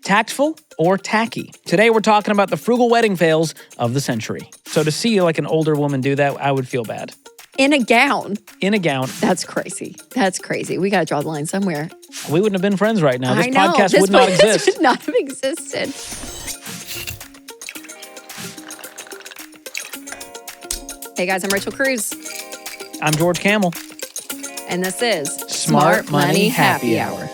Tactful or Tacky? Today we're talking about the frugal wedding fails of the century. So to see like an older woman do that, I would feel bad. In a gown. In a gown. That's crazy. That's crazy. We got to draw the line somewhere. We wouldn't have been friends right now. This I know. podcast This would not podcast exist. would not have existed. Hey guys, I'm Rachel Cruz. I'm George Camel. And this is Smart Money Happy Hour.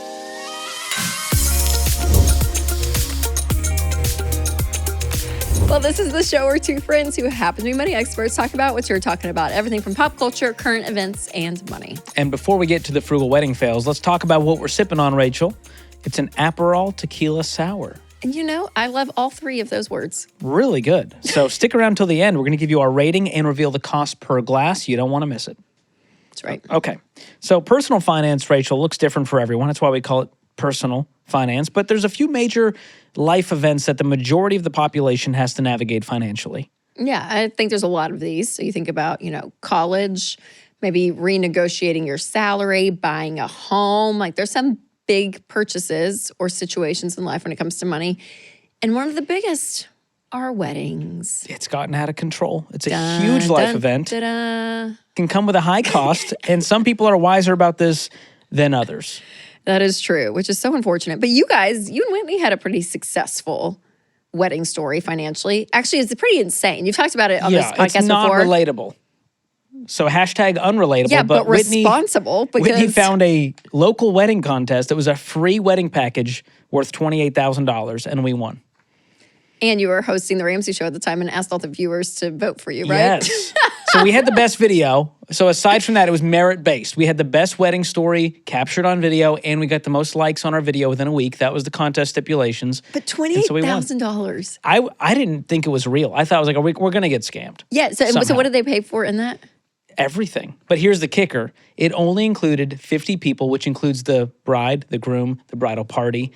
Well, this is the show where two friends who happen to be money experts talk about what you're talking about. Everything from pop culture, current events, and money. And before we get to the frugal wedding fails, let's talk about what we're sipping on, Rachel. It's an Aperol Tequila Sour. And you know, I love all three of those words. Really good. So stick around till the end. We're going to give you our rating and reveal the cost per glass. You don't want to miss it. That's right. Okay. So personal finance, Rachel, looks different for everyone. That's why we call it personal finance. But there's a few major life events that the majority of the population has to navigate financially. Yeah, I think there's a lot of these. So you think about, college, maybe renegotiating your salary, buying a home. Like there's some big purchases or situations in life when it comes to money. And one of the biggest are weddings. It's gotten out of control. It's a huge life event. It can come with a high cost, and some people are wiser about this than others. That is true, which is so unfortunate. But you guys, you and Whitney had a pretty successful wedding story financially. Actually, it's pretty insane. You've talked about it on this podcast before. Yeah, it's not relatable. So hashtag unrelatable. Yeah, but responsible. Because Whitney found a local wedding contest. It was a free wedding package worth $28,000, and we won. And you were hosting the Ramsey show at the time and asked all the viewers to vote for you, right? Yes. So we had the best video. So aside from that, it was merit-based. We had the best wedding story captured on video, and we got the most likes on our video within a week. That was the contest stipulations. But $28,000. I didn't think it was real. I thought, I was like, we're going to get scammed. Yeah, so what did they pay for in that? Everything. But here's the kicker. It only included 50 people, which includes the bride, the groom, the bridal party.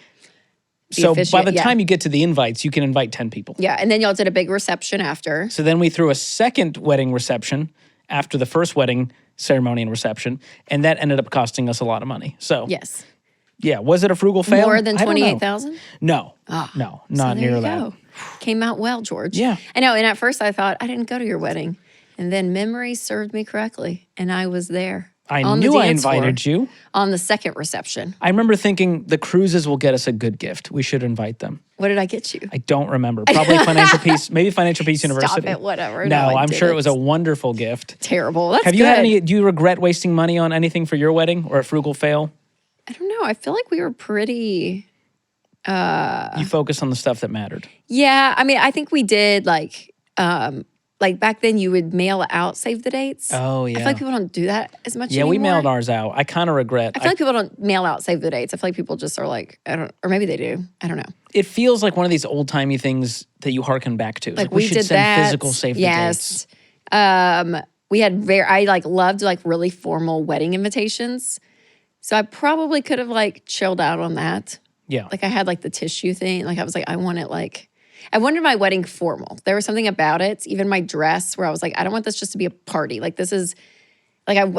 So by the time you get to the invites, you can invite 10 people. Yeah, and then y'all did a big reception after. So then we threw a second wedding reception after the first wedding ceremony and reception, and that ended up costing us a lot of money. So yes. Yeah, was it a frugal fail? More than $28,000? No, not near that. Came out well, George. Yeah. I know, and at first I thought, I didn't go to your wedding. And then memory served me correctly, and I was there. I knew I invited you. On the second reception. I remember thinking the cruises will get us a good gift. We should invite them. What did I get you? I don't remember. Probably Financial Peace, maybe Financial Peace University. Stop it, whatever. No, I'm sure it was a wonderful gift. Terrible. That's Have you had any, do you regret wasting money on anything for your wedding or a frugal fail? I don't know. I feel like we were pretty... You focus on the stuff that mattered. Yeah, I mean, I think we did like back then you would mail out save the dates. Oh, yeah. I feel like people don't do that as much anymore. Yeah, we mailed ours out. I kind of regret. I feel like people don't mail out save the dates. I feel like people just are like, or maybe they do. I don't know. It feels like one of these old-timey things that you hearken back to. Like we should send that. Physical save the dates. We had I loved really formal wedding invitations. So I probably could have chilled out on that. Yeah. Like I had the tissue thing. Like I was like, I wanted my wedding formal. There was something about it, even my dress, where I was like, I don't want this just to be a party. Like this is, if I'm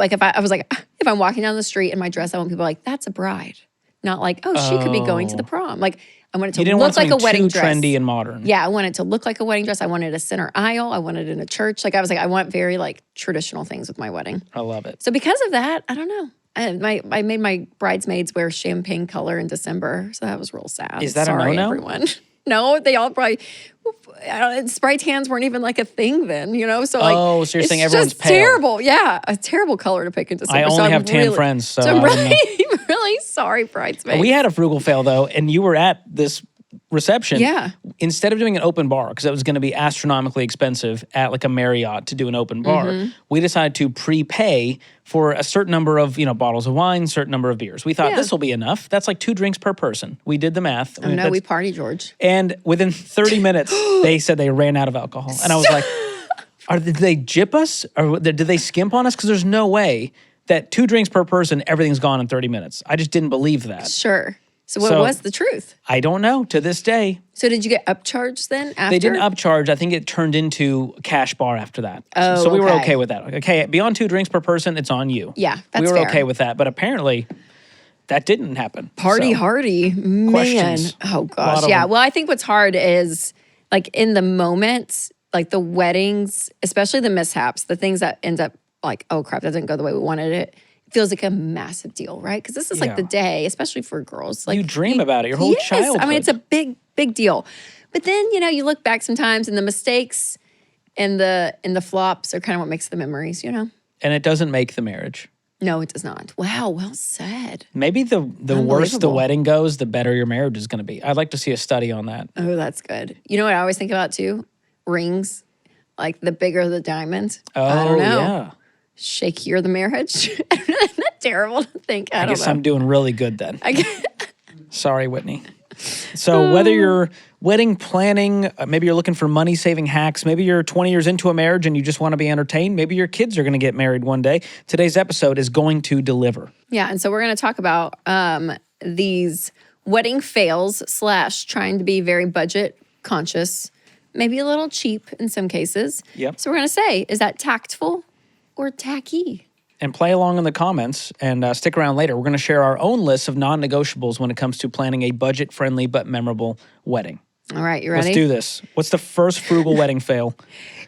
walking down the street in my dress, I want people that's a bride. Not she could be going to the prom. Like I want it to look like a wedding dress. Trendy and modern. Yeah, I want it to look like a wedding dress. I wanted a center aisle. I wanted it in a church. I want very traditional things with my wedding. I love it. So because of that, I don't know. I made my bridesmaids wear champagne color in December, so that was real sad. Is that Sorry, a no-no? Everyone. No, they all probably. Spray tans weren't even a thing then, So so you're saying everyone's just pale? Terrible, yeah, a terrible color to pick in December. I only have 10 friends, so I'm really sorry, bridesmaids. We had a frugal fail though, and you were at this reception. Yeah. Instead of doing an open bar, because it was going to be astronomically expensive at a Marriott to do an open bar, we decided to prepay for a certain number of bottles of wine, certain number of beers. We thought this will be enough. That's 2 drinks per person. We did the math. Oh no, we party, George. And within 30 minutes, they said they ran out of alcohol, and I was like, did they gyp us or did they skimp on us? Because there's no way that 2 drinks per person, everything's gone in 30 minutes. I just didn't believe that. Sure. So what was the truth? I don't know to this day. So did you get upcharged then after? They didn't upcharge. I think it turned into a cash bar after that. Oh, so we were okay with that. Okay, beyond 2 drinks per person, it's on you. Yeah, that's We were fair. okay with that. But apparently, that didn't happen. Party So, hardy, man. questions. Oh A lot gosh, of yeah. them. Well, I think what's hard is like in the moment, like the weddings, especially the mishaps, the things that end up like, oh crap, that didn't go the way we wanted it. It feels like a massive deal, right? Because this is like the day, especially for girls. Like you dream about it your whole yes, childhood. I mean, it's a big deal. But then you look back sometimes, and the mistakes and the flops are kind of what makes the memories. And it doesn't make the marriage. No, it does not. Wow, well said. Maybe the worse the wedding goes, the better your marriage is going to be. I'd like to see a study on that. Oh, that's good. You know what I always think about too? Rings. Like the bigger the diamond. Oh, I don't know. yeah. Shakier the marriage. Isn't that terrible to think? I guess don't know. I'm doing really good then. I guess. Sorry, Whitney. So whether you're wedding planning, maybe you're looking for money-saving hacks, maybe you're 20 years into a marriage and you just want to be entertained, maybe your kids are going to get married one day, today's episode is going to deliver. Yeah, and so we're going to talk about these wedding fails / trying to be very budget conscious, maybe a little cheap in some cases. Yep. So we're going to say, is that tactful or tacky? And play along in the comments and stick around later. We're going to share our own list of non-negotiables when it comes to planning a budget-friendly but memorable wedding. All right, you ready? Let's do this. What's the first frugal wedding fail?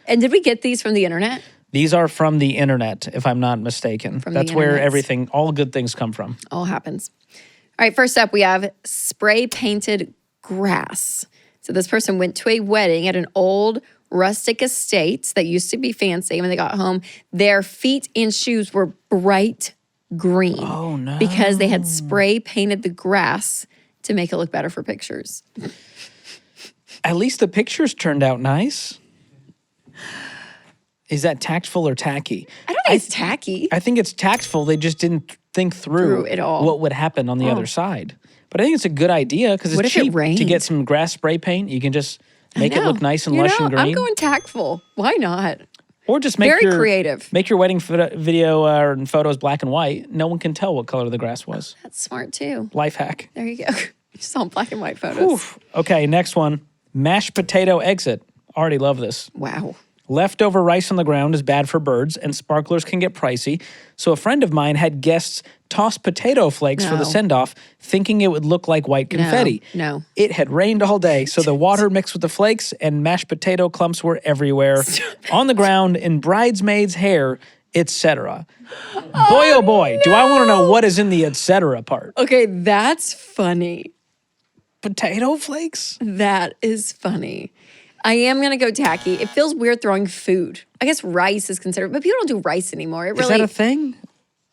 And did we get these from the internet? These are from the internet, if I'm not mistaken. That's where everything, all good things come from. All happens. All right, first up, we have spray painted grass. So this person went to a wedding at an old rustic estate that used to be fancy. When they got home, their feet and shoes were bright green. Oh, no. Because they had spray painted the grass to make it look better for pictures. At least the pictures turned out nice. Is that tactful or tacky? I don't think it's tacky. I think it's tactful. They just didn't think through it all. what would happen on the other side. But I think it's a good idea because it's cheap to get some grass spray paint. You can just make it look nice and lush and green. I'm going tactful. Why not? Or just make Very creative. Make your wedding video and photos black and white. No one can tell what color the grass was. That's smart too. Life hack. There you go. You saw black and white photos. Oof. Okay, next one. Mashed potato exit. Already love this. Wow. Leftover rice on the ground is bad for birds, and sparklers can get pricey. So a friend of mine had guests toss potato flakes for the send-off, thinking it would look like white confetti. No. It had rained all day, so the water mixed with the flakes, and mashed potato clumps were everywhere, on the ground, in bridesmaids' hair, etc. Boy, oh boy, do I want to know what is in the etc. part. Okay, that's funny. Potato flakes? That is funny. I am going to go tacky. It feels weird throwing food. I guess rice is considered, but people don't do rice anymore. Is that a thing?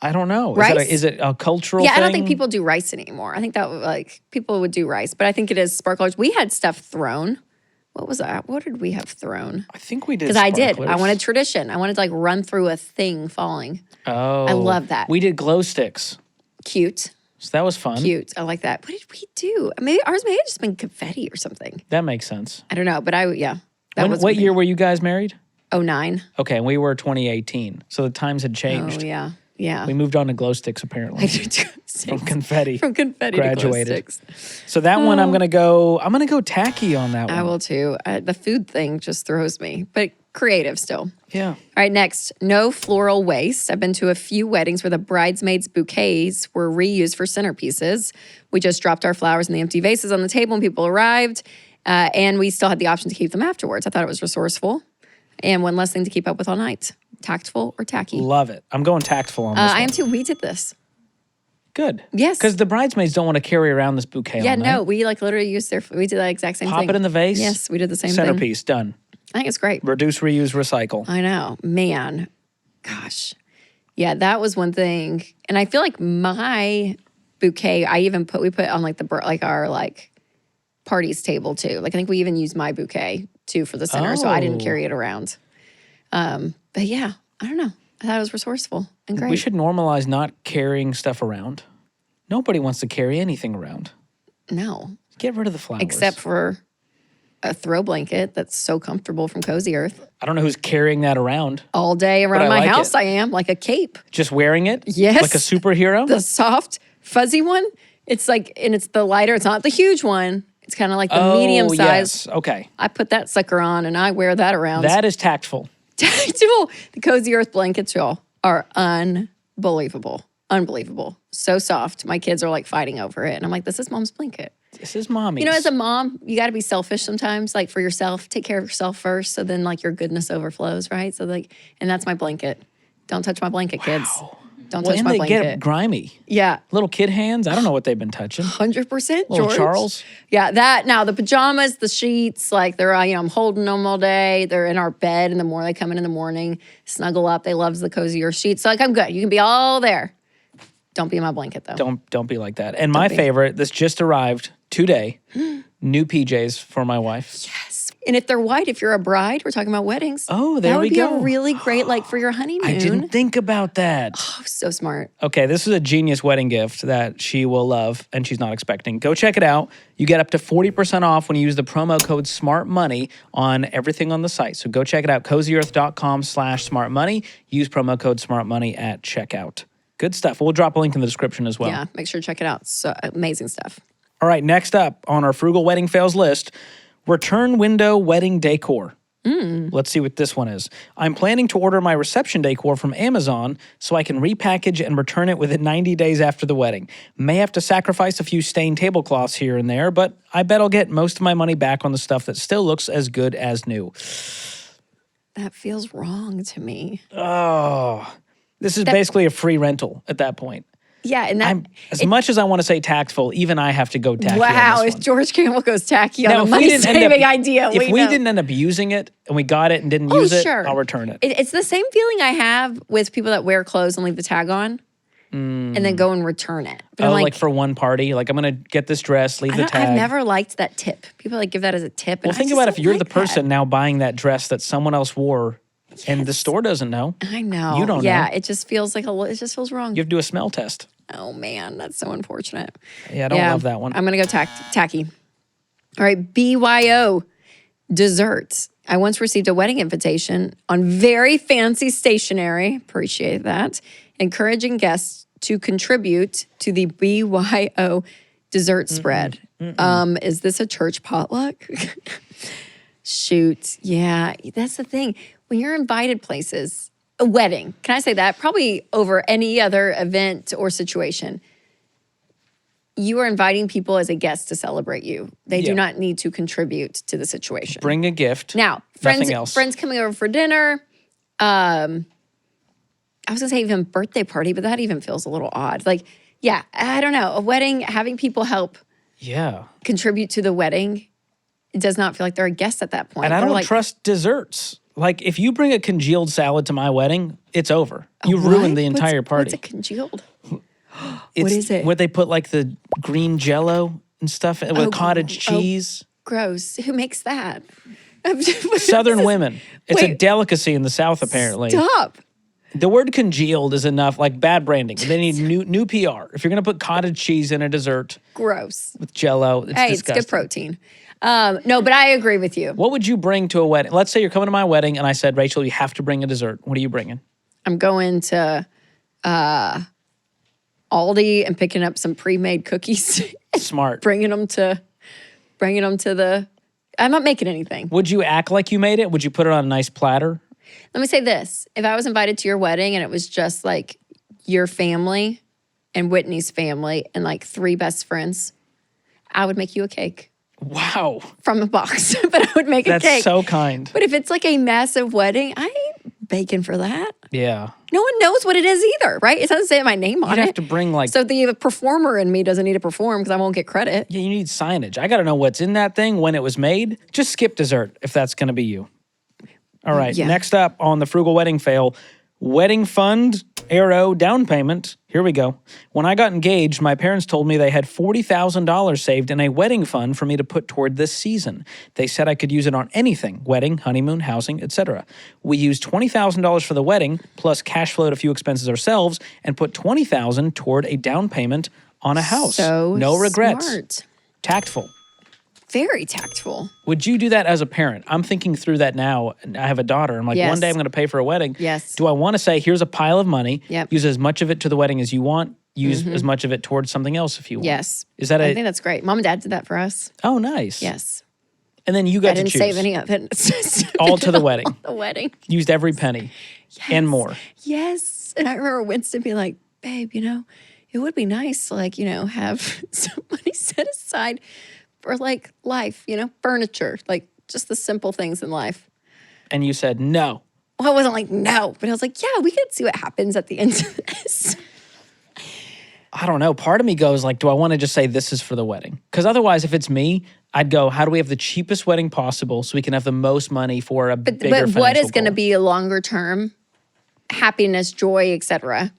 I don't know. Rice? Is it a cultural thing? Yeah, I don't think people do rice anymore. I think that people would do rice, but I think it is sparklers. We had stuff thrown. What was that? What did we have thrown? I think we did Because I did. sparklers. I wanted tradition. I wanted to run through a thing falling. Oh. I love that. We did glow sticks. Cute. So that was fun. Cute. I like that. What did we do? Maybe ours may have just been confetti or something. That makes sense. I don't know, but that was What year were you guys married? 09. Okay, and we were 2018. So the times had changed. Oh, yeah. Yeah. We moved on to glow sticks apparently. From confetti. From confetti graduated. to glow sticks. So that one I'm gonna go tacky on that one. I will too. The food thing just throws me, but creative still. Yeah. All right, next, no floral waste. I've been to a few weddings where the bridesmaids' bouquets were reused for centerpieces. We just dropped our flowers in the empty vases on the table when people arrived, and we still had the option to keep them afterwards. I thought it was resourceful and one less thing to keep up with all night. Tactful or tacky? Love it. I'm going tactful on this one. I am too. We did this. Good. Yes. Because the bridesmaids don't want to carry around this bouquet Yeah, all night. no, we literally used we did the exact same thing. Pop it in the vase. Yes, we did the same thing. Centerpiece, done. I think it's great. Reduce, reuse, recycle. I know, man. Gosh. Yeah, that was one thing. And I feel like my bouquet, we put on our parties table too. I think we even used my bouquet too for the center, so I didn't carry it around. But yeah, I don't know. I thought it was resourceful and great. We should normalize not carrying stuff around. Nobody wants to carry anything around. No. Get rid of the flowers. Except for a throw blanket that's so comfortable from Cozy Earth. I don't know who's carrying that around. All day around my house I am, like a cape. Just wearing it? Yes. Like a superhero? The soft, fuzzy one. It's and it's the lighter. It's not the huge one. It's kind of like the medium size. Yes. Okay. I put that sucker on and I wear that around. That is tactful. Tactful. The Cozy Earth blankets, y'all, are unbelievable. Unbelievable. So soft. My kids are like fighting over it. And I'm like, this is mom's blanket. This is mommy's. You know, as a mom, you got to be selfish sometimes, like for yourself. Take care of yourself first. So then like your goodness overflows, right? So like, and that's my blanket. Don't touch my blanket, kids. Don't touch my blanket. They get grimy. Yeah. Little kid hands. I don't know what they've been touching. 100%, George. Little Charles. Yeah, that. Now, the pajamas, the sheets, like they're, I'm holding them all day. They're in our bed in the morning. They come in the morning, snuggle up. They love the cozier sheets. So like, I'm good. You can be all there. Don't be in my blanket, though. Don't be like that. And my favorite, this just arrived today, new PJs for my wife. Yes. And if they're white, if you're a bride, we're talking about weddings. Oh, there we go. That would be a really great, like, for your honeymoon. I didn't think about that. Oh, so smart. Okay, this is a genius wedding gift that she will love and she's not expecting. Go check it out. You get up to 40% off when you use the promo code SMARTMONEY on everything on the site. So go check it out, cozyearth.com/smartmoney. Use promo code SMARTMONEY at checkout. Good stuff. We'll drop a link in the description as well. Yeah, make sure to check it out. So amazing stuff. All right, next up on our frugal wedding fails list, return window wedding decor. Let's see what this one is. I'm planning to order my reception decor from Amazon so I can repackage and return it within 90 days after the wedding. May have to sacrifice a few stained tablecloths here and there, but I bet I'll get most of my money back on the stuff that still looks as good as new. That feels wrong to me. Oh, this is basically a free rental at that point. Yeah, and that as much as I want to say tactful, even I have to go tacky. Wow, on this if one. George Campbell goes tacky Now, on a money-saving idea, if we didn't end up using it and we got it and didn't use it, I'll return it. It's the same feeling I have with people that wear clothes and leave the tag on and then go and return it. But I'm like for one party, like I'm going to get this dress, leave the tag. I've never liked that tip. People like give that as a tip. Well, think about if you're the person now buying that dress that someone else wore and the store doesn't know. I know. You don't know. Yeah, it just feels like it just feels wrong. You have to do a smell test. Oh, man, that's so unfortunate. Yeah, I don't love that one. I'm going to go tacky. All right, BYO, desserts. I once received a wedding invitation on very fancy stationery. Appreciate that. Encouraging guests to contribute to the BYO dessert spread. Is this a church potluck? Shoot. Yeah, that's the thing. When you're invited places, a wedding, can I say that? Probably over any other event or situation. You are inviting people as a guest to celebrate you. They do not need to contribute to the situation. Bring a gift. Now, friends coming over for dinner. I was gonna say even birthday party, but that even feels a little odd. Like, yeah, I don't know. A wedding, having people help contribute to the wedding, it does not feel like they're a guest at that point. And I don't trust desserts. Like, if you bring a congealed salad to my wedding, it's over. You ruined the entire party. What's a congealed? What is it? Where they put like the green Jell-O and stuff with cottage cheese. Gross. Who makes that? Southern women. It's a delicacy in the South, apparently. Stop. The word congealed is enough, like bad branding. They need new PR. If you're going to put cottage cheese in a dessert. Gross. With Jell-O, it's disgusting. It's good protein. No, but I agree with you. What would you bring to a wedding? Let's say you're coming to my wedding and I said, Rachel, you have to bring a dessert. What are you bringing? I'm going to Aldi and picking up some pre-made cookies. Smart. bringing them to the, I'm not making anything. Would you act like you made it? Would you put it on a nice platter? Let me say this. If I was invited to your wedding and it was just like your family and Whitney's family and like 3 best friends, I would make you a cake. Wow. From a box, but I would make a cake. That's so kind. But if it's like a massive wedding, I ain't baking for that. Yeah. No one knows what it is either, right? It doesn't say my name on it. You'd have to bring like... So the performer in me doesn't need to perform because I won't get credit. Yeah, you need signage. I got to know what's in that thing, when it was made. Just skip dessert if that's going to be you. All right, next up on the Frugal Wedding Fail, wedding fund, arrow, down payment. Here we go. When I got engaged, my parents told me they had $40,000 saved in a wedding fund for me to put toward this season. They said I could use it on anything, wedding, honeymoon, housing, etc. We used $20,000 for the wedding, plus cash flowed a few expenses ourselves, and put $20,000 toward a down payment on a house. No regrets. Smart. Tactful. Very tactful. Would you do that as a parent? I'm thinking through that now. I have a daughter. I'm like, one day I'm going to pay for a wedding. Yes. Do I want to say, here's a pile of money. Yep. Use as much of it to the wedding as you want. Use as much of it towards something else if you want. Yes. Is that I think that's great. Mom and Dad did that for us. Oh, nice. Yes. And then you got to choose. I didn't save any of it. All to the wedding. The wedding. Used every penny and more. Yes. And I remember Winston being like, babe, it would be nice to like, have some money set aside for like life, furniture, like just the simple things in life. And you said no. Well, I wasn't like, no, but I was like, yeah, we could see what happens at the end of this. I don't know. Part of me goes like, do I want to just say this is for the wedding? Because otherwise, if it's me, I'd go, how do we have the cheapest wedding possible so we can have the most money for a bigger financial But what is going to goal? be a longer term happiness, joy, etc.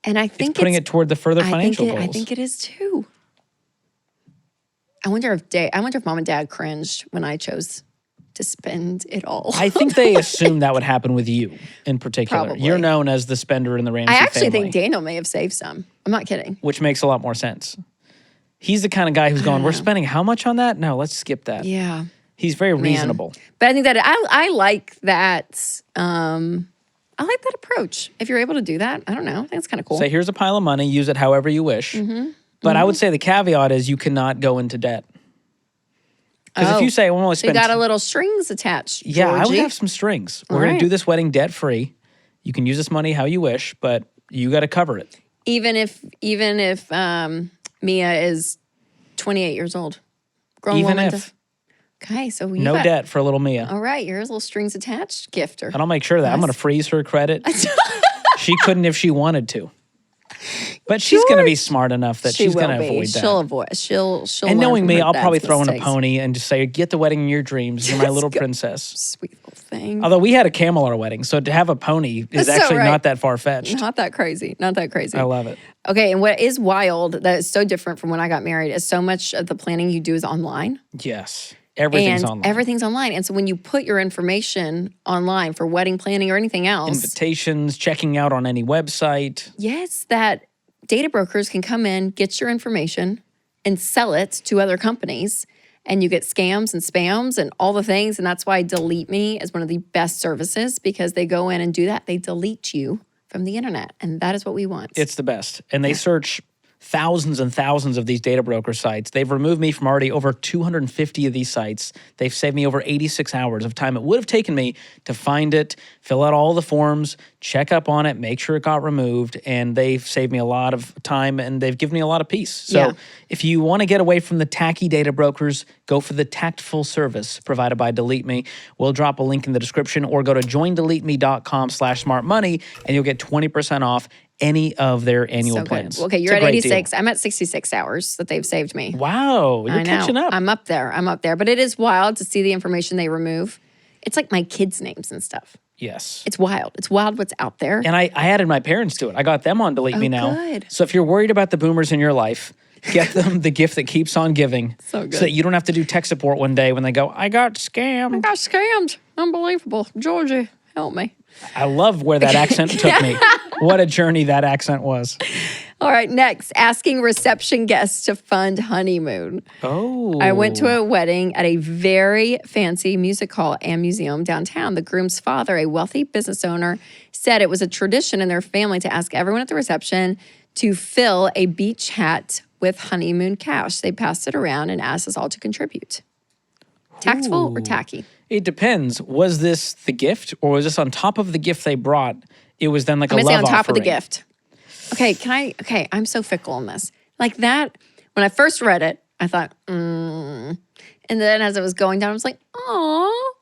And I think it's putting it toward the further financial goals. I think it is too. I wonder if mom and dad cringed when I chose to spend it all. I think they assumed that would happen with you in particular. Probably. You're known as the spender in the Ramsey I actually family, think Daniel may have saved some. I'm not kidding. which makes a lot more sense. He's the kind of guy who's going, we're spending how much on that? No, let's skip that. Yeah. He's very reasonable. But I think that I like that. I like that approach. If you're able to do that, I don't know. I think it's kind of cool. Say, here's a pile of money, use it however you wish. But I would say the caveat is you cannot go into debt. Because if you say, well, I'm only so you spend got a little strings attached. Yeah, I would Georgie. have some strings. We're All going right. to do this wedding debt free. You can use this money how you wish, but you got to cover it. Even if Mia is 28 years old, grown Even woman. if. Okay, so No debt for a little Mia. All right, here's a little strings attached gifter. And I'll make sure of that I'm going to freeze her credit. She couldn't if she wanted to. But she's going to be smart enough that she's going to avoid that. She'll avoid. She'll. And learn knowing from me, her I'll probably dad's throw in a mistakes. pony and just say, get the wedding in your dreams. You're my little Good. princess. Sweet little thing. Although we had a camel at our wedding, so to have a pony is That's so actually right. not that far-fetched. Not that crazy. Not that crazy. I love it. Okay, and what is wild that is so different from when I got married is so much of the planning you do is online. Yes. Everything's And online. everything's online. And so when you put your information online for wedding planning or anything else, Invitations, checking out on any website. yes, that data brokers can come in, get your information, and sell it to other companies. And you get scams and spams and all the things. And that's why Delete Me is one of the best services because they go in and do that. They delete you from the internet. And that is what we want. It's the best. And they search thousands and thousands of these data broker sites. They've removed me from already over 250 of these sites. They've saved me over 86 hours of time it would have taken me to find it, fill out all the forms, check up on it, make sure it got removed, and they've saved me a lot of time and they've given me a lot of peace. So Yeah. if you want to get away from the tacky data brokers, go for the Tactful service provided by Delete Me. We'll drop a link in the description or go to joindeleteme.com/smartmoney and you'll get 20% off any of their annual so plans. good. Okay, It's you're a at great 86. deal. I'm at 66 hours that they've saved me. Wow, you're I know. catching up. I'm up there. But it is wild to see the information they remove. It's like my kids' names and stuff. Yes. It's wild. It's wild what's out there. And I added my parents to it. I got them on Delete Me now. good. So if you're worried about the boomers in your life, get them the gift that keeps on giving. So good. So that you don't have to do tech support one day when they go, I got scammed. I got scammed. Unbelievable. Georgie, help me. I love where that accent took me. What a journey that accent was. All right, next, asking reception guests to fund honeymoon. Oh. I went to a wedding at a very fancy music hall and museum downtown. The groom's father, a wealthy business owner, said it was a tradition in their family to ask everyone at the reception to fill a beach hat with honeymoon cash. They passed it around and asked us all to contribute. Tactful or tacky? It depends. Was this the gift or was this on top of the gift they brought? It was then like I'm a gonna say love on top of the offering. gift. Okay, I'm so fickle on this. Like that, when I first read it, I thought, And then as it was going down, I was like, oh,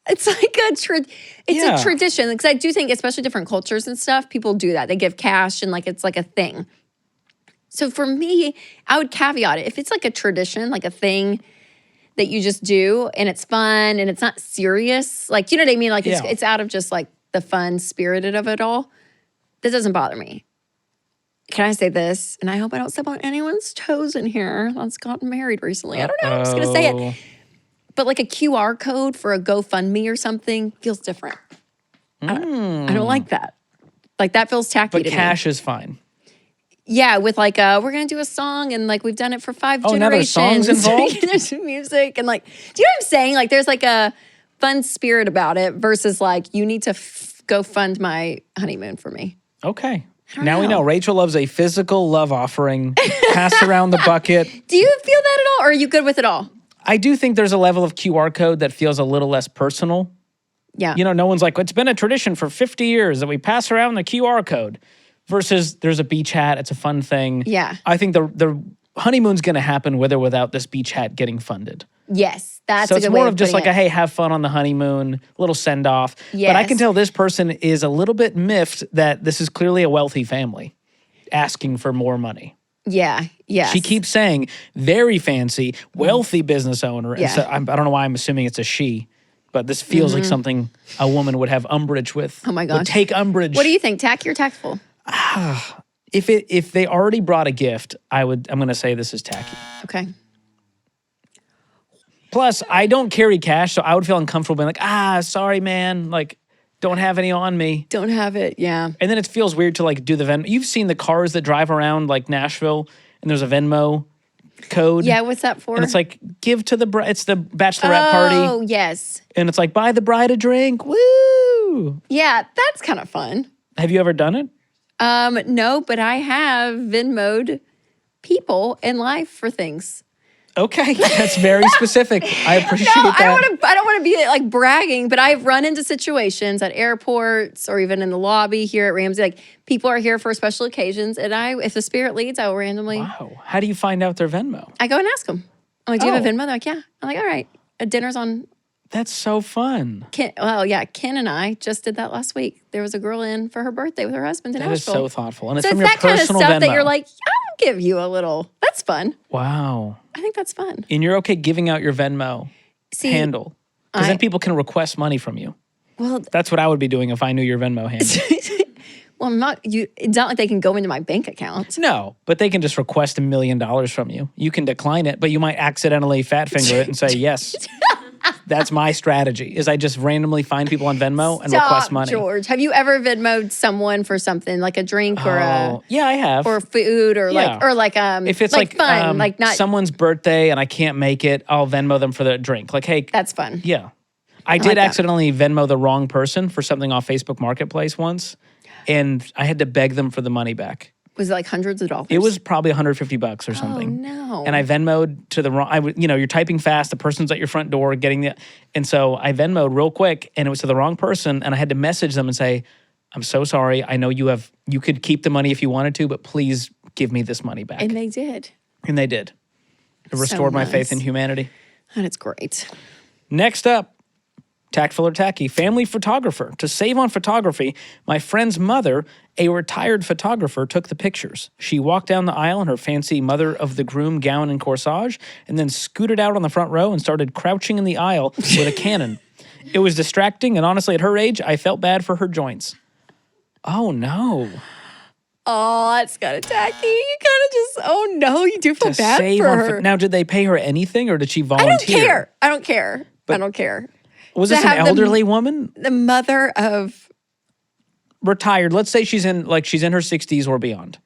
it's like a Yeah. a tradition. Because I do think, especially different cultures and stuff, people do that. They give cash and like it's like a thing. So for me, I would caveat it. If it's like a tradition, like a thing that you just do and it's fun and it's not serious, like, you know what I mean? Like Yeah. it's out of just like the fun spirited of it all. That doesn't bother me. Can I say this? And I hope I don't step on anyone's toes in here that's gotten married recently. I don't know. I'm just going to say it. But like a QR code for a GoFundMe or something feels different. I don't like that. Like that feels tacky But to me. cash is fine. Yeah, with like we're gonna do a song and like we've done it for 5 Oh, now there's generations. songs involved? There's music and like, do you know what I'm saying? Like there's like a fun spirit about it versus like you need to go fund my honeymoon for me. Okay. Now we know. Rachel loves a physical love offering. Pass around the bucket. Do you feel that at all, or are you good with it all? I do think there's a level of QR code that feels a little less personal. Yeah. You know, no one's like, it's been a tradition for 50 years that we pass around the QR code. versus there's a beach hat. It's a fun thing. Yeah. I think the honeymoon's going to happen with or without this beach hat getting funded. Yes, that's So a it's good more way of just like putting a, hey, have fun on the honeymoon, little send off. Yes. But I can tell this person is a little bit miffed that this is clearly a wealthy family asking for more money. Yeah, yeah. She keeps saying very fancy, wealthy business owner. And Yeah. so I don't know why I'm assuming it's a she, but this feels like something a woman would have umbrage with. Oh my Would gosh. take umbrage. What do you think, tacky or tactful? If they already brought a gift, I'm going to say this is tacky. Okay. Plus, I don't carry cash, so I would feel uncomfortable being like, sorry, man, like, don't have any on me. Don't have it, yeah. And then it feels weird to like do the Venmo. You've seen the cars that drive around like Nashville, and there's a Venmo code. Yeah, what's that for? And it's like, give to the bride. It's the bachelorette party. Oh, yes. And it's like, buy the bride a drink. Woo! Yeah, that's kind of fun. Have you ever done it? No, but I have Venmo'd people in life for things. Okay, that's very specific. I appreciate No, that. I don't want to be like bragging, but I've run into situations at airports or even in the lobby here at Ramsey. Like people are here for special occasions, and if the spirit leads, I will randomly. Wow. How do you find out their Venmo? I go and ask them. I'm like, do you have a Oh. Venmo? They're like, yeah. I'm like, all right. Dinner's on. That's so fun. Ken and I just did that last week. There was a girl in for her birthday with her husband in That is Nashville. so thoughtful. And it's So from it's your that kind of personal stuff Venmo. that you're like, I'll give you a little. That's fun. Wow. I think that's fun. And you're okay giving out your Venmo handle. Because then people can request money from you. Well, That's what I would be doing if I knew your Venmo handle. well, I'm not. It's not like they can go into my bank account. No, but they can just request $1 million from you. You can decline it, but you might accidentally fat finger it and say, yes. That's my strategy, is I just randomly find people on Venmo and request money. George. Have you ever Venmo'd someone for something like a drink or Yeah, I have. or food or Yeah. if If it's fun, like not someone's birthday and I can't make it, I'll Venmo them for the drink. Like, hey, that's fun. yeah. I did like that. accidentally Venmo the wrong person for something off Facebook Marketplace once, and I had to beg them for the money back. Was it like hundreds of dollars? It was probably $150 or something. Oh no. And I Venmo'd to the wrong. You're typing fast. The person's at your front door getting the, and so I Venmo'd real quick, and it was to the wrong person. And I had to message them and say, "I'm so sorry. I know you could keep the money if you wanted to, but please give me this money back." And they did. And they did. It restored my faith in nice. humanity. And it's great. Next up, Tactful or Tacky, family photographer. To save on photography, my friend's mother, a retired photographer, took the pictures. She walked down the aisle in her fancy mother of the groom gown and corsage, and then scooted out on the front row and started crouching in the aisle with a Canon. It was distracting, and honestly, at her age, I felt bad for her joints. Oh no. Oh, that's kind of tacky. You kind of just, oh no, you do feel To bad save for on her. now, did they pay her anything, or did she I volunteer? don't care. I don't care. I don't care. Was To this an have the- elderly woman? The mother of Retired. Let's say she's in her 60s or beyond.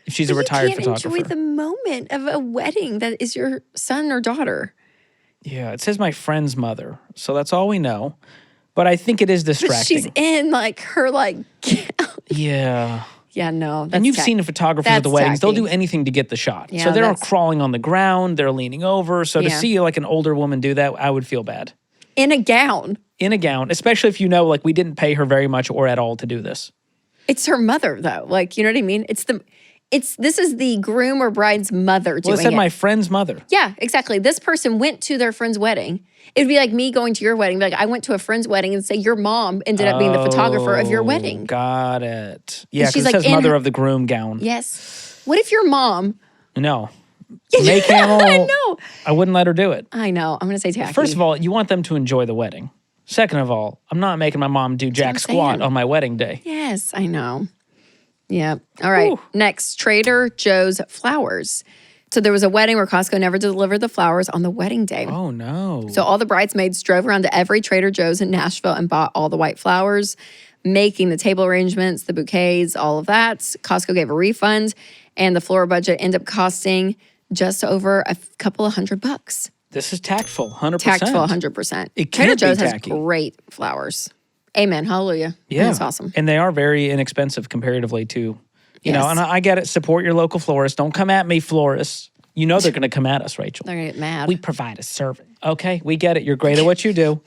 If she's a retired you can't photographer. enjoy the moment of a wedding that is your son or daughter. Yeah, it says my friend's mother, so that's all we know. But I think it is But distracting. she's in her Yeah. yeah, no. That's And you've tacky. seen the photographers at the That's weddings. They'll tacky. do anything to get the shot. Yeah, so they're that's- crawling on the ground. They're leaning over. So to Yeah. see like an older woman do that, I would feel bad. In a gown. In a gown, especially if you know like we didn't pay her very much or at all to do this. It's her mother though. Like, you know what I mean? This is the groom or bride's mother Well, doing it said it. my friend's mother. Yeah, exactly. This person went to their friend's wedding. It'd be like me going to your wedding. Like I went to a friend's wedding and say your mom ended up being the photographer of your wedding. Got it. Yeah, she's because it like says in mother her- of the groom gown. Yes. What if your mom? No. May Camel, I know. I wouldn't let her do it. I know. I'm gonna say tacky. First of all, you want them to enjoy the wedding. Second of all, I'm not making my mom do jack I'm squat saying. on my wedding day. Yes, I know. Yeah. All right. Whew. Next, Trader Joe's flowers. So there was a wedding where Costco never delivered the flowers on the wedding day. Oh no. So all the bridesmaids drove around to every Trader Joe's in Nashville and bought all the white flowers, making the table arrangements, the bouquets, all of that. Costco gave a refund, and the floral budget ended up costing just over a couple of $100. This is tactful, 100%. Tactful, 100%. It Trader can't be Joe's has tacky. great flowers. Amen. Hallelujah. Yeah. That's awesome. And they are very inexpensive comparatively to, you know, Yes. and I get it. Support your local florist. Don't come at me, florists. You know they're going to come at us, Rachel. They're going to get mad. We provide a service. Okay, we get it. You're great at what you do.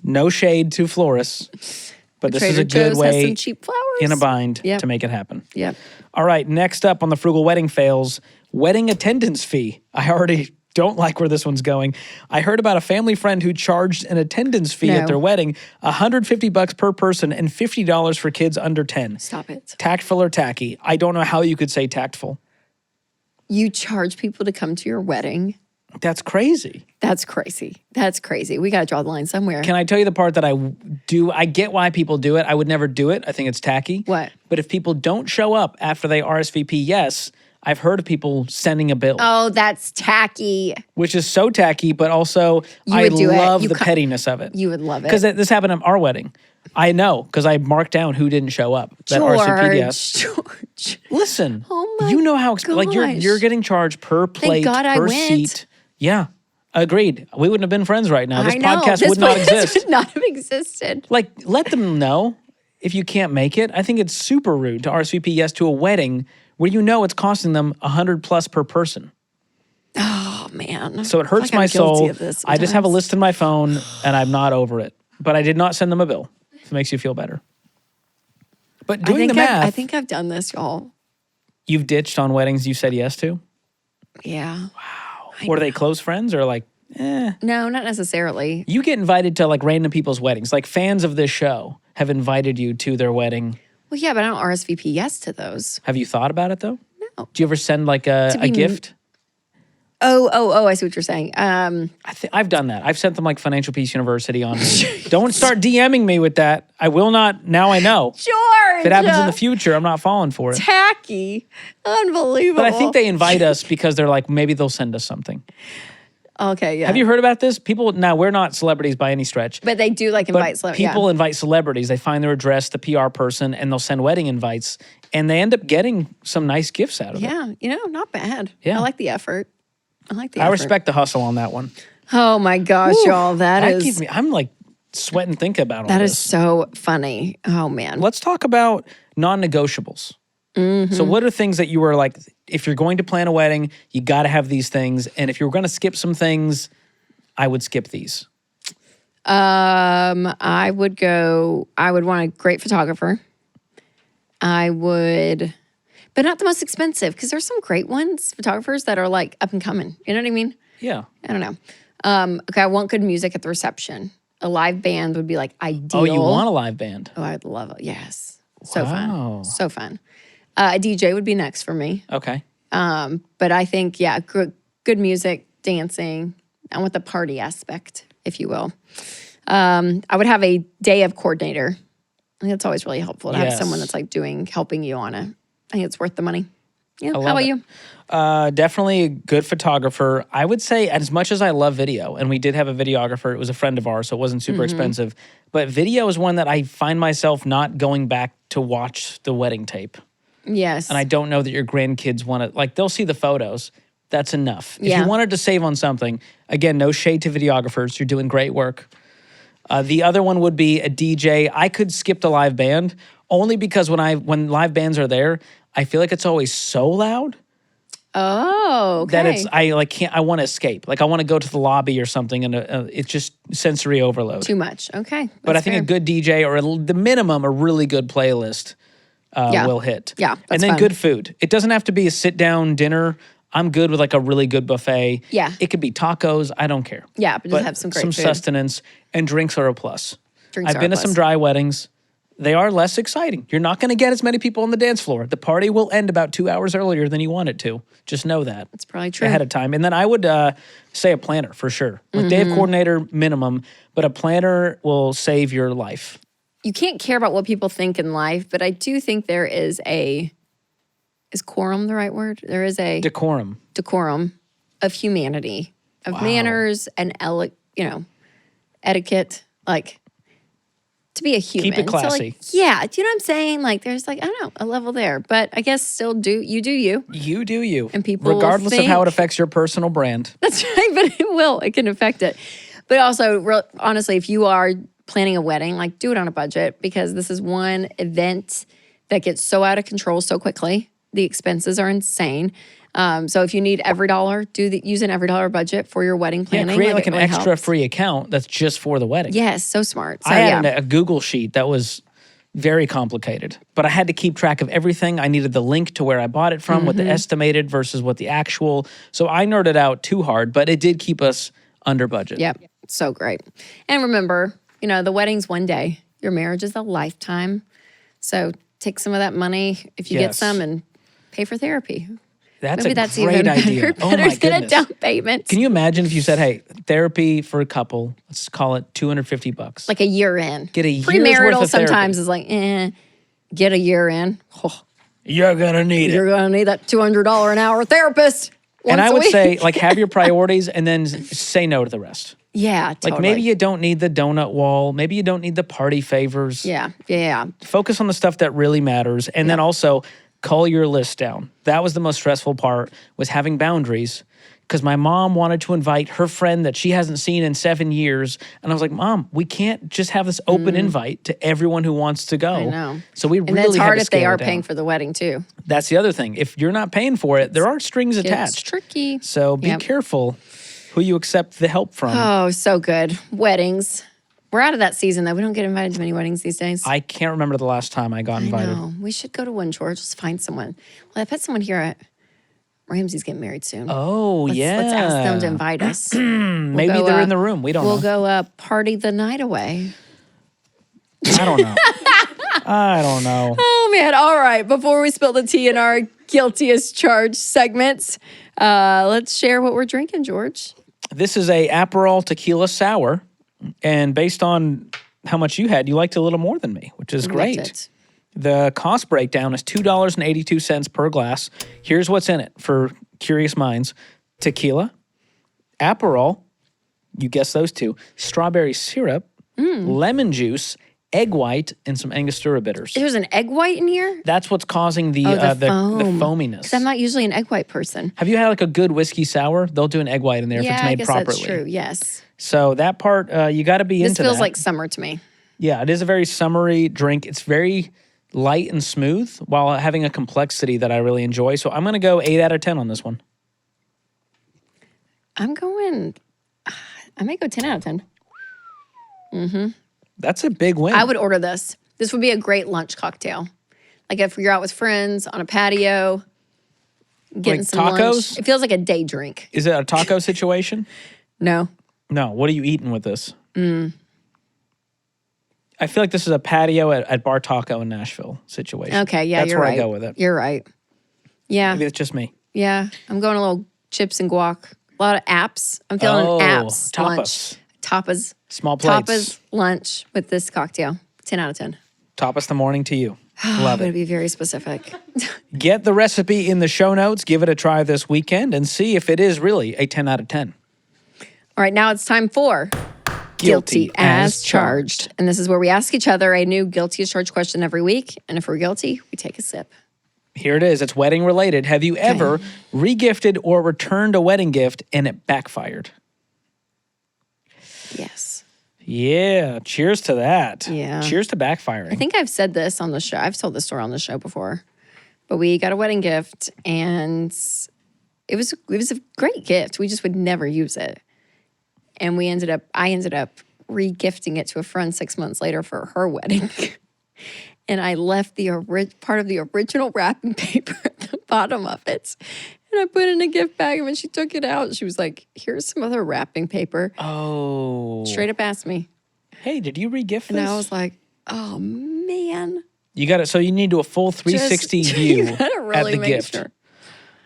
No shade to florists. But this is Trader a good Joe's way has some cheap flowers. in a bind Yep. to make it happen. Yep. All right, next up on the frugal wedding fails, wedding attendance fee. I already don't like where this one's going. I heard about a family friend who charged an attendance fee at their wedding, $150 per person and $50 for kids under 10. Stop it. Tactful or tacky? I don't know how you could say tactful. You charge people to come to your wedding? That's crazy. That's crazy. That's crazy. We got to draw the line somewhere. Can I tell you the part that I do? I get why people do it. I would never do it. I think it's tacky. What? But if people don't show up after they RSVP yes, I've heard of people sending a bill. Oh, that's tacky. Which is so tacky, but also You I would do it. love You the co- pettiness of it. You would love it. Because this happened at our wedding. I know, because I marked down who didn't show up. That RSVP'd yes. George. Listen, Oh my you know how like you're gosh. getting charged per plate, God I per went. seat. Yeah, agreed. We wouldn't have been friends right now. This I know. podcast This would not podcast exist. would not have existed. Like, let them know if you can't make it. I think it's super rude to RSVP yes to a wedding where you know it's costing them $100+ per person. Oh man. So it I feel hurts like my I'm guilty soul. of this I just have a sometimes. list in my phone and I'm not over it. But I did not send them a bill. If it makes you feel better. But doing the math, I think I've done this, y'all. you've ditched on weddings you said yes to? Yeah. Were they close friends or like, eh? No, not necessarily. You get invited to like random people's weddings. Like fans of this show have invited you to their wedding. Well, yeah, but I don't RSVP yes to those. Have you thought about it though? No. Do you ever send like a be gift? Oh, I see what you're saying. I've done that. I've sent them like Financial Peace University on. Don't start DMing me with that. I will not. Now I know. George. If it happens in the future, I'm not falling for it. Tacky. Unbelievable. But I think they invite us because they're like, maybe they'll send us something. Okay, yeah. Have you heard about this? People, now we're not celebrities by any stretch. But they do like But invite celebrities. people invite celebrities. They find their address, the PR person, and they'll send wedding invites. And they end up getting some nice gifts out of it. Yeah, not bad. Yeah. I like the effort. I I respect the hustle on that one. Oh my gosh, y'all. That Gives is me, I'm like sweating thinking about all that this. is so funny. Oh man. Let's talk about non-negotiables. Mm-hmm. So what are things that you were like, if you're going to plan a wedding, you got to have these things. And if you're going to skip some things, I would skip these. I would want a great photographer. I would, but not the most expensive because there's some great photographers that are like up and coming. You know what I mean? Yeah. I don't know. Okay, I want good music at the reception. A live band would be like ideal. Oh, you want a live band? Oh, I'd love it. Yes. So Wow. fun. So fun. A DJ would be next for me. Okay. But I think, yeah, good music, dancing. I want the party aspect, if you will. I would have a day of coordinator. I think that's always really helpful to have someone that's like helping you on it. I think it's worth the money. Yeah. How about you? Definitely a good photographer. I would say, as much as I love video, and we did have a videographer, it was a friend of ours, so it wasn't super expensive. But video is one that I find myself not going back to watch the wedding tape. Yes. And I don't know that your grandkids want to, like, they'll see the photos. That's enough. If Yeah. you wanted to save on something, again, no shade to videographers. You're doing great work. The other one would be a DJ. I could skip the live band only because when live bands are there, I feel like it's always so loud Oh, okay. that I want to escape. Like I want to go to the lobby or something, and it's just sensory overload. Too much. Okay. But I think a good DJ or the minimum a really good playlist Yeah. will hit. Yeah, and that's then fun. good food. It doesn't have to be a sit down dinner. I'm good with like a really good buffet. Yeah. It could be tacos. I don't care. Yeah, but just have some great food. sustenance, and drinks are a plus. Drinks I've are been a to some plus. dry weddings. They are less exciting. You're not going to get as many people on the dance floor. The party will end about 2 hours earlier than you want it to. Just know that. That's probably true. Ahead of time. And then I would say a planner for sure. Like day of coordinator minimum, but a planner will save your life. You can't care about what people think in life, but I do think there is is quorum the right word? There is a Decorum. of humanity, of manners and etiquette, like to be a human. Keep it classy. So yeah, do you know what I'm saying? Like there's I don't know, a level there, but I guess still do you. You do you. And people regardless of how think- it affects your personal brand. That's right, but it can affect it. But also, honestly, if you are planning a wedding, like do it on a budget because this is one event that gets so out of control so quickly. The expenses are insane. So if you need every dollar, use an every dollar budget for your wedding planning. Yeah, create it an really extra helps. free account that's just for the wedding. Yes, so smart. So I had a Google sheet that was very complicated. But I had to keep track of everything. I needed the link to where I bought it from, what the estimated versus what the actual. So I nerded out too hard, but it did keep us under budget. Yep. So great. And remember, the wedding's one day. Your marriage is a lifetime. So take some of that money if you get some and pay for therapy. That's Maybe a that's great even idea. better my than a goodness. down payment. Can you imagine if you said, hey, therapy for a couple, let's call it $250. Like a year in. Get a year's Premarital worth of sometimes therapy. is like, get a year in. Oh, You're going to need you're it. going to need that $200 an hour therapist. And I once a would week. say, like, have your priorities and then say no to the rest. Yeah, totally. Like, maybe you don't need the donut wall. Maybe you don't need the party favors. Yeah. Focus on the stuff that really matters. And then also, cull your list down. That was the most stressful part, was having boundaries. Because my mom wanted to invite her friend that she hasn't seen in 7 years. And I was like, Mom, we can't just have this open invite to everyone who wants to go. I know. So we And really that's had hard to if they scale are it down. paying for the wedding too. That's the other thing. If you're not paying for it, there are strings It's attached. tricky. So be careful who you accept the help from. Oh, so good. Weddings. We're out of that season though. We don't get invited to many weddings these days. I can't remember the last time I got invited. No, we should go to one, George. Let's find someone. Well, I bet someone here at Ramsey's getting married soon. Oh, Let's ask them to invite us. Maybe go, they're in the room. We don't We'll know. go party the night away. I don't know. I don't know. Oh, man. All right. Before we spill the tea in our guiltiest charge segments, let's share what we're drinking, George. This is a Aperol Tequila Sour. And based on how much you had, you liked it a little more than me, which is Loved great. it. The cost breakdown is $2.82 per glass. Here's what's in it for curious minds. Tequila, Aperol, you guessed those two, strawberry syrup, lemon juice, egg white, and some Angostura bitters. There's an egg white in here? That's what's causing the foaminess. Because I'm not usually an egg white person. Have you had like a good whiskey sour? They'll do an egg white in there if it's I made guess properly. that's true. Yes. So that part, you got to be This into feels that. like summer to me. Yeah, it is a very summery drink. It's very light and smooth while having a complexity that I really enjoy. So I'm going to go 8 out of 10 on this one. I may go 10 out of 10. That's a big win. I would order this. This would be a great lunch cocktail. Like if you're out with friends on a patio, getting Like some tacos? lunch. It feels like a day drink. Is it a taco situation? No. No. What are you eating with this? I feel like this is a patio at Bar Taco in Nashville situation. Okay, yeah, That's you're where right. I go with it. You're right. Yeah, Maybe it's just me. yeah. I'm going a little chips and guac. A lot of apps. I'm feeling apps tapas. lunch. Tapas. Small plates. Tapas lunch with this cocktail. 10 out of 10. Tapas the morning to you. I'm Love going it. to be very specific. Get the recipe in the show notes. Give it a try this weekend and see if it is really a 10 out of 10. All right, now it's time for Guilty as Charged. And this is where we ask each other a new Guilty as Charged question every week. And if we're guilty, we take a sip. Here it is. It's wedding related. Have you ever regifted or returned a wedding gift and it backfired? Yes. Yeah. Cheers to that. Yeah. Cheers to backfiring. I think I've said this on the show. I've told this story on the show before. But we got a wedding gift and it was a great gift. We just would never use it. And I ended up re-gifting it to a friend 6 months later for her wedding. And I left the part of the original wrapping paper at the bottom of it. And I put it in a gift bag. And when she took it out, she was like, here's some other wrapping paper. Oh. Straight up asked me. Hey, did you regift this? And I was like, oh, man. You got it. So you need to do a full 360 view You gotta really at the make gift. sure.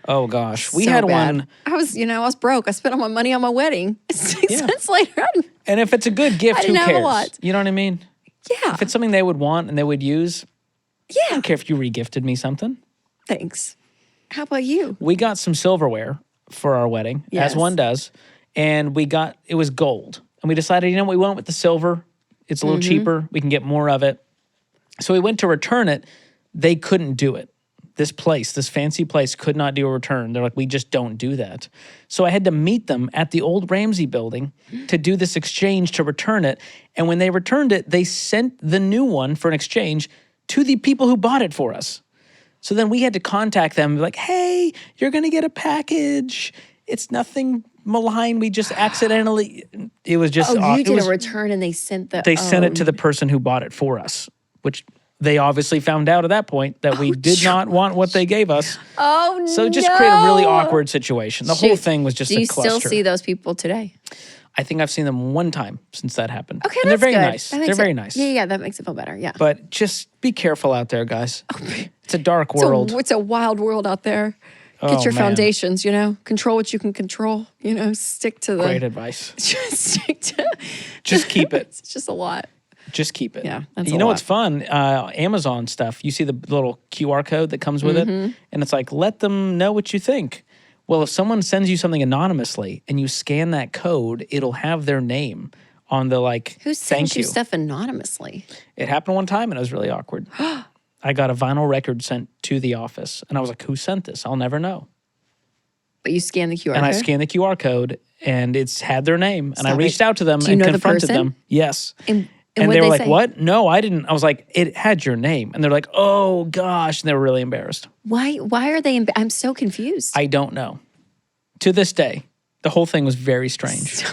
Oh gosh, we So had bad. one. I was broke. I spent all my money on my wedding. 6 months later, And if it's a good gift, I who didn't have a cares? lot. You know what I mean? yeah, If it's something they would want and they would use, I yeah. don't care if you regifted me something. Thanks. How about you? We got some silverware for our wedding, Yes. as one does, and it was gold. And we decided, you know what, we went with the silver. It's a little cheaper. We can get more of it. So we went to return it. They couldn't do it. This fancy place could not do a return. They're like, we just don't do that. So I had to meet them at the old Ramsey building to do this exchange to return it. And when they returned it, they sent the new one for an exchange to the people who bought it for us. So then we had to contact them, like, hey, you're going to get a package. It's nothing malign. We just accidentally, it was just. Oh, you did was, a return and they sent They sent it to the person who bought it for us, which they obviously found out at that point that we did not want what they gave us. Oh, no. So it just created a really awkward situation. The whole thing was just Do a you cluster. still see those people today? I think I've seen them one time since that happened. Okay, and that's they're very good. nice. They're very nice. Yeah, that makes it feel better. Yeah. But just be careful out there, guys. It's a dark world. It's a wild world out there. Get your foundations, control what you can control, stick to the. Great advice. Just keep it. It's just a lot. Just keep it. Yeah, that's You a know lot. what's fun? Amazon stuff. You see the little QR code that comes with it, and it's like, let them know what you think. Well, if someone sends you something anonymously and you scan that code, it'll have their name on the Who sends you stuff anonymously? It happened one time and it was really awkward. I got a vinyl record sent to the office and I was like, who sent this? I'll never know. But you scan the QR code? And I scanned the QR code and it's had their name. And I reached out to them Do you and know the confronted person? them. Yes. And they what'd were they like, say? what? No, I didn't. I was like, it had your name. And they're like, oh gosh. And they were really embarrassed. Why are they? I'm so confused. I don't know. To this day, the whole thing was very strange.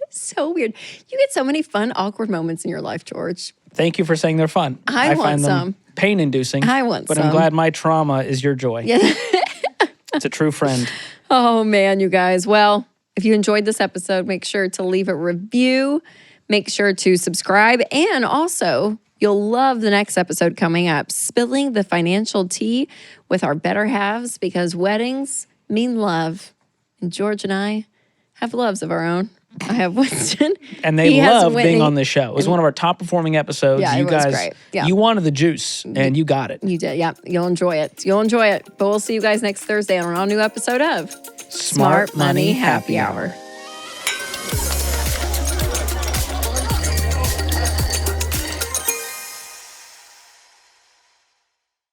So weird. You get so many fun, awkward moments in your life, George. Thank you for saying they're fun. I want find them some. pain-inducing. I want but some. I'm glad my trauma is your joy. Yeah. It's a true friend. Oh, man, you guys. Well, if you enjoyed this episode, make sure to leave a review. Make sure to subscribe. And also, you'll love the next episode coming up, spilling the financial tea with our better halves, because weddings mean love. And George and I have loves of our own. I have Winston. And they love being on this show. It was one of our top performing episodes. Yeah, you it guys, was great. Yeah. You wanted the juice and you got it. You did. Yeah. You'll enjoy it. But we'll see you guys next Thursday on an all new episode of Smart Money Happy Hour.